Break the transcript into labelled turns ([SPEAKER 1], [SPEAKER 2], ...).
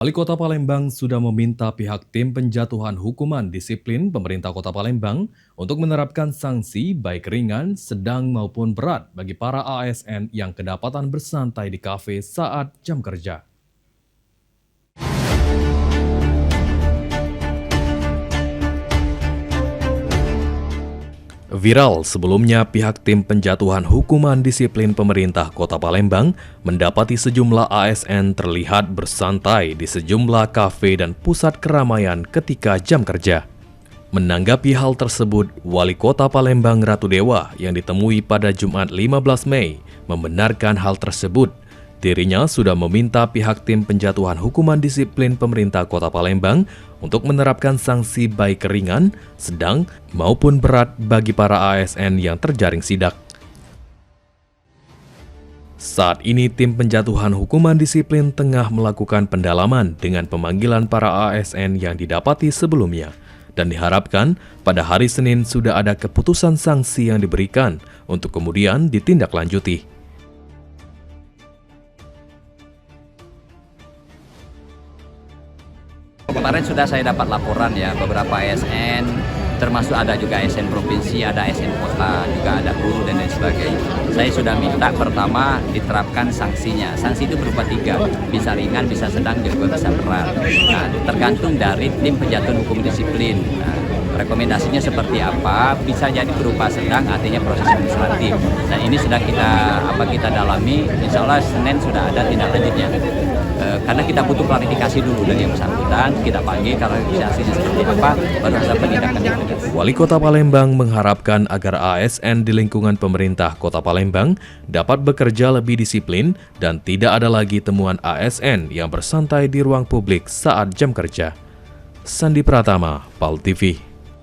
[SPEAKER 1] Wali Kota Palembang sudah meminta pihak tim penjatuhan hukuman disiplin pemerintah Kota Palembang untuk menerapkan sanksi baik ringan, sedang maupun berat bagi para ASN yang kedapatan bersantai di kafe saat jam kerja. Viral sebelumnya pihak tim penjatuhan hukuman disiplin pemerintah Kota Palembang mendapati sejumlah ASN terlihat bersantai di sejumlah kafe dan pusat keramaian ketika jam kerja. Menanggapi hal tersebut, Wali Kota Palembang Ratu Dewa yang ditemui pada Jumat 15 Mei membenarkan hal tersebut. Dirinya sudah meminta pihak tim penjatuhan hukuman disiplin pemerintah Kota Palembang untuk menerapkan sanksi baik ringan, sedang, maupun berat bagi para ASN yang terjaring sidak. Saat ini tim penjatuhan hukuman disiplin tengah melakukan pendalaman dengan pemanggilan para ASN yang didapati sebelumnya, dan diharapkan pada hari Senin sudah ada keputusan sanksi yang diberikan untuk kemudian ditindaklanjuti.
[SPEAKER 2] Kemarin sudah saya dapat laporan ya, beberapa ASN, termasuk ada juga ASN provinsi, ada ASN kota, juga ada guru dan lain sebagainya. Saya sudah minta pertama diterapkan sanksinya. Sanksi itu berupa 3, bisa ringan, bisa sedang, juga bisa berat. Nah, tergantung dari tim penjatuhan hukum disiplin. Nah, rekomendasinya seperti apa? Bisa jadi berupa sedang, artinya proses administratif. Dan ini sedang kita dalami. Insya Allah Senin sudah ada tindak lanjutnya. Karena kita butuh klarifikasi dulu dari yang bersangkutan, kita panggil klarifikasinya seperti apa, baru ada penindakan.
[SPEAKER 1] Wali Kota Palembang mengharapkan agar ASN di lingkungan pemerintah Kota Palembang dapat bekerja lebih disiplin dan tidak ada lagi temuan ASN yang bersantai di ruang publik saat jam kerja. Sandi Pratama, PAL TV.